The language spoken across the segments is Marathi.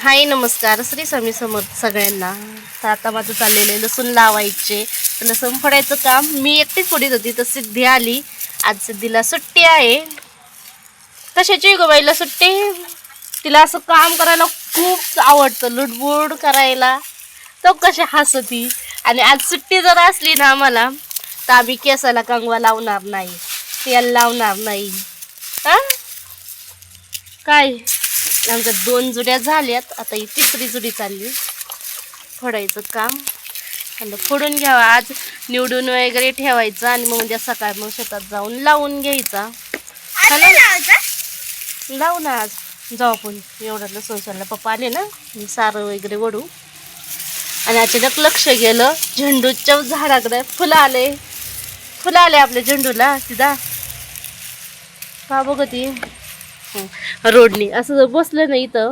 हाय नमस्कार, श्री स्वामी समर्थ सगळ्यांना. तर आता माझं चाललेलं लसूण लावायचे, लसूण फोडायचं काम मी एकटीच फोडीत होती. तर सिद्धी आली. आज सिद्धीला सुट्टी आहे. कशाची गो बाईला सुट्टी? तिला असं काम करायला खूप आवडतं, लुडबुड करायला. तो कशी हसती. आणि आज सुट्टी जर असली ना आम्हाला, तर आम्ही केसाला कंगवा लावणार नाही, तेल लावणार नाही. हा काय आमच्या 2 जुड्या झाल्यात, आता ही 3री जुडी चालली. फोडायचं काम आणि फोडून घ्यावा. आज निवडून वगैरे ठेवायचं आणि मग उद्या सकाळ मग शेतात जाऊन लावून घ्यायचा. लावू ना आज जाऊ आपण. एवढं लसूण सोलला पप्पा आले ना, मी सारं वगैरे वडू. आणि अचानक लक्ष गेलं झेंडूच्या झाडाकडे. फुलं आले आपल्या झेंडूला. तिथं का बघ ती रोडनी असं जर बसलं नाही तर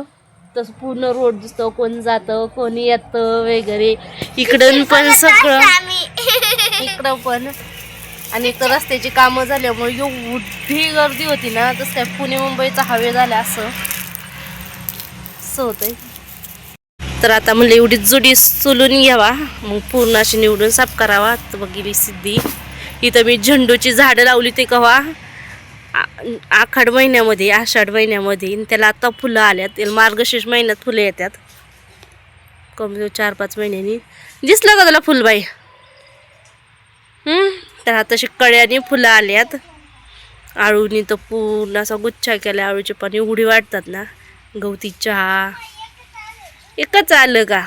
तसं पूर्ण रोड दिसतं. कोण जातं कोणी येतं वगैरे. इकडं पण सगळं इकडं पण. आणि एक तर रस्त्याची कामं झाल्यामुळे एवढी गर्दी होती ना, तसं काय पुणे मुंबईचा हवे झाला असं होतंय. तर आता म्हणलं एवढी जुडी सोलून घ्यावा, मग पूर्ण अशी निवडून साफ करावा. तर बघ गेली सिद्धी. इथं मी झेंडूची झाडं लावली ते कवा आषाढ महिन्यामध्ये. त्याला आता फुलं आल्यात. त्याला मार्गशीर्ष महिन्यात फुलं येतात. कमी 4-5 महिन्यांनी. दिसलं का त्याला फुलबाई? तर आता तशी कळ्याने फुलं आल्यात. आळूनी तर पूर्ण असा गुच्छा केला. आळूचे पाणी उघडी वाटतात ना. गवती चहा एकच आलं का?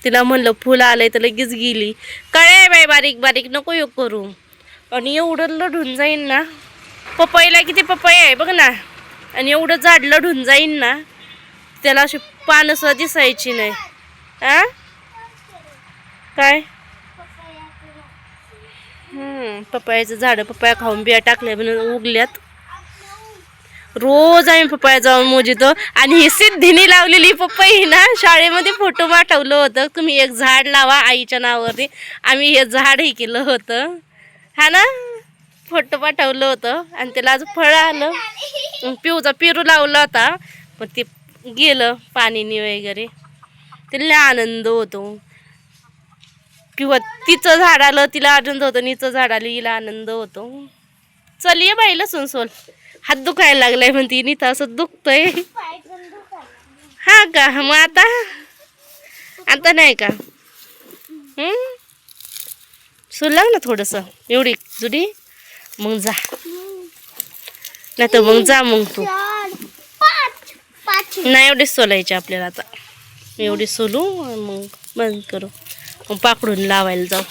तिला म्हणलं फुलं आलंय तर लगेच गेली. कळ्या बाई बारीक बारीक नको योग करू. आणि एवढं लढून जाईन ना. पपईला किती पपई आहे बघ ना. आणि एवढं झाड लढून जाईन ना, त्याला अशी पानं सुद्धा दिसायची नाही. काय पपयाचं झाड, पपया खाऊन बिया टाकल्या म्हणून उगल्यात. रोज आम्ही पपया जाऊन मोजितो. आणि ही सिद्धीने लावलेली पपई ना, शाळेमध्ये फोटो पाठवलं होतं, तुम्ही एक झाड लावा आईच्या नावावरती. आम्ही हे झाड हे केलं होतं, हा ना, फोटो पाठवलं होतं. आणि त्याला आज फळ आलं. पिऊचा पेरू लावला होता, पण ते गेलं पाणीने वगैरे. तिला आनंद होतो. किंवा तिचं झाड आलं तिला आनंद होतो, नीचं झाड आलं हिला आनंद होतो. चल ये बाई लसूण सोल. हात दुखायला लागलाय म्हणती नीता, असं दुखतंय. हा का? मग आता नाही का? सोल लाग ना थोडंसं. एवढी जुडी मग जा. नाही तर मग जा मग तू. नाही एवढीच सोलायची आपल्याला. आता एवढी सोलू मग बंद करू. मग पाकडून लावायला जाऊ.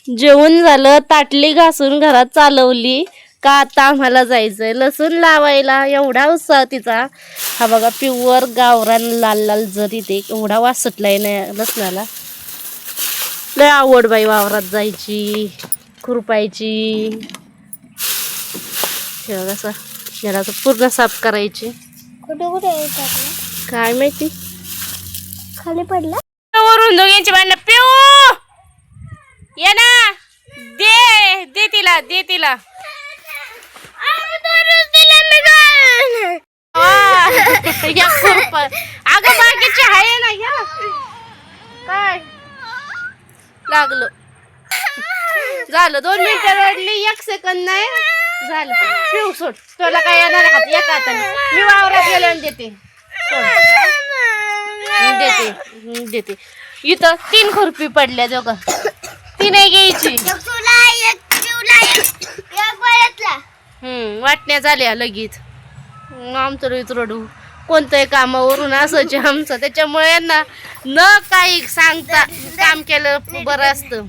जेवण झालं, ताटली घासून घरात चालवली का आता आम्हाला जायचंय लसूण लावायला. एवढा उत्साह तिचा. हा बघा प्युअर गावरान लाल लाल जरी ते एवढा वास सुटलाय ना लसणाला. लय आवड बाई वावरात जायची, खुरपायची. असं घराचं पूर्ण साफ करायची. कुठे काय माहिती खाली पडला. वरून दोघींची भांडणं. पिऊ ये ना, दे तिला. अगं बाकीची आहे ना. घ्या काय लागलं. झालं 2 मिनिटं रडली, 1 सेकंद नाही झालं. पिऊ सोड. तुला काय येणार हात एका हाताने. मी वावरात गेले देते. देते. इथं 3 खुरपी पडल्या दोघं. 3 घ्यायची. वाटण्या झाल्या लगेच. आमचं रोज रडू. कोणतंही कामावरून असंच आमचं. त्याच्यामुळे ना न काही सांगता काम केलं बरं असतं.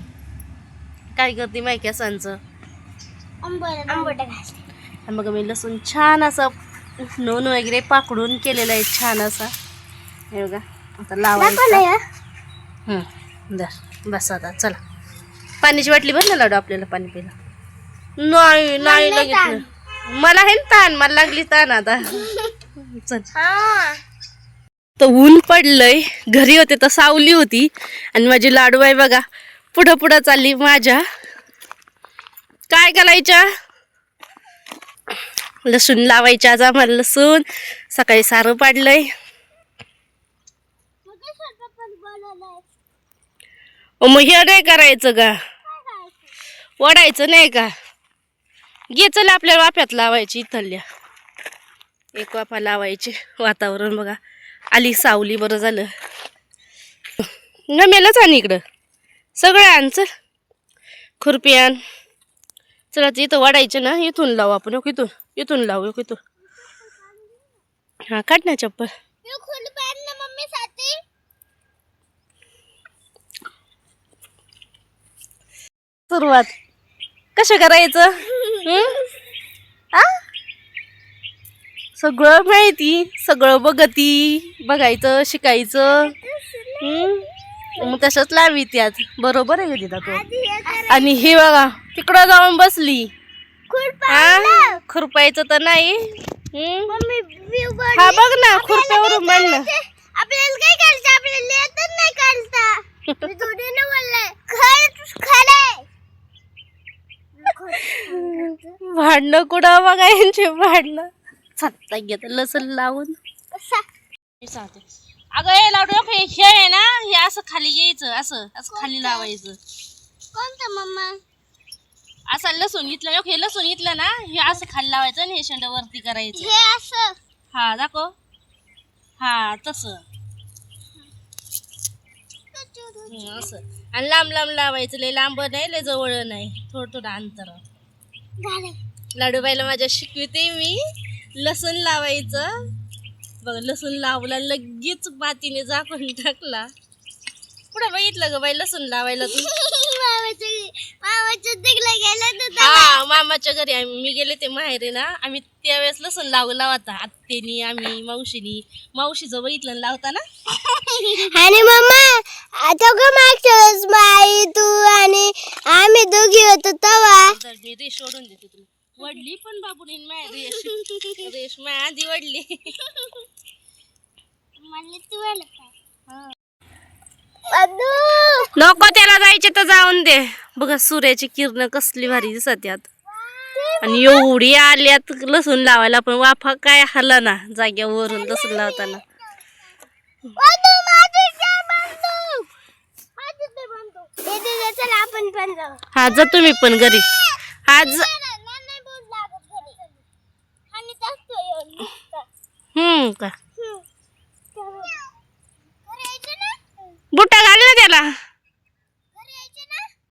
काय करते माहिती सांचं. मग मी लसूण छान असं नोन वगैरे पाकडून केलेला आहे छान असा. हे बघा आता लावायचं. बस आता चला. पाण्याची बाटली भर ना लाडू आपल्याला पाणी प्यायला. नाही लगेच. मला हे ताण, मला लागली ताण आता. चल. तर ऊन पडलंय. घरी होते तर सावली होती. आणि माझी लाडूबाई बघा पुढं चालली माझ्या. काय घालायच्या लसूण लावायचे आज आम्हाला. लसूण सकाळी सारं पाडलंय. मग हे नाही करायचं का? वडायचं नाही का? घे चल आपल्याला वाफ्यात लावायची इथल्या. एक वाफा लावायची. वातावरण बघा आली सावली. बरं झालं नमेलच आण इकडं सगळं आण. चल खुरपी आण. चला इथं वाढायचं ना. इथून लावू आपण. इथून इथून लावू. इथून हा काढ ना चप्पल. सुरुवात कसं करायचं? सगळं माहिती, सगळं बघायचं शिकायचं. मग तसंच लावी त्यात. बरोबर आहे दिदा तो. आणि ही बघा तिकडं जाऊन बसली. खुरपायचं तर नाही. हा बघ ना खुरप्यावरून मांडणं. आपल्याला काय करायचं? आपल्याला येतच नाही काढता. मी थोडी ना बोलले. भांडणं कुठं बघा यांचे भांडणं. चालता घेत लसूण लावून. अगं हे लावू हे आहे ना. हे असं खाली यायचं. असं असं खाली लावायचं. कोणतं मम्मा? असं लसूण इथलं. हे लसूण इथलं ना. हे असं खाली लावायचं आणि हे शेंड वरती करायचं. हे असं. हा दाखव. हा तसं असं. आणि लांब लांब लावायचं. लय लांब नाही लय जवळ नाही. थोडं थोडं अंतर. लाडूबाईला माझ्या शिकवते मी. लसूण लावायचं बघ. लसूण लावला लगेच मातीने झाकून टाकला. कुठं बघितलं ग बाई लसूण लावायला तू? हा मामाच्या घरी मी गेले ते माहेरी ना. आम्ही त्यावेळेस लसूण लावला होता. आत्तेनी आम्ही मावशीचं बघितलं लावता ना. आणि मम्मा आता का मागच्या वेळेस बाई तू आणि आम्ही दोघी होतो तेव्हा मी रेश ओढून देते तुला. वडली पण बाबूने रेश माझ्या आधी वडली. नको त्याला जायचे तर जाऊन दे. बघा सूर्याची किरण कसली भारी दिसत यात. आणि एवढी आल्यात लसूण लावायला. पण वाफा काय हल्ला ना जाग्यावरून लसूण लावताना. हा जा तुम्ही पण घरी. आज का बुटा घाल ना त्याला.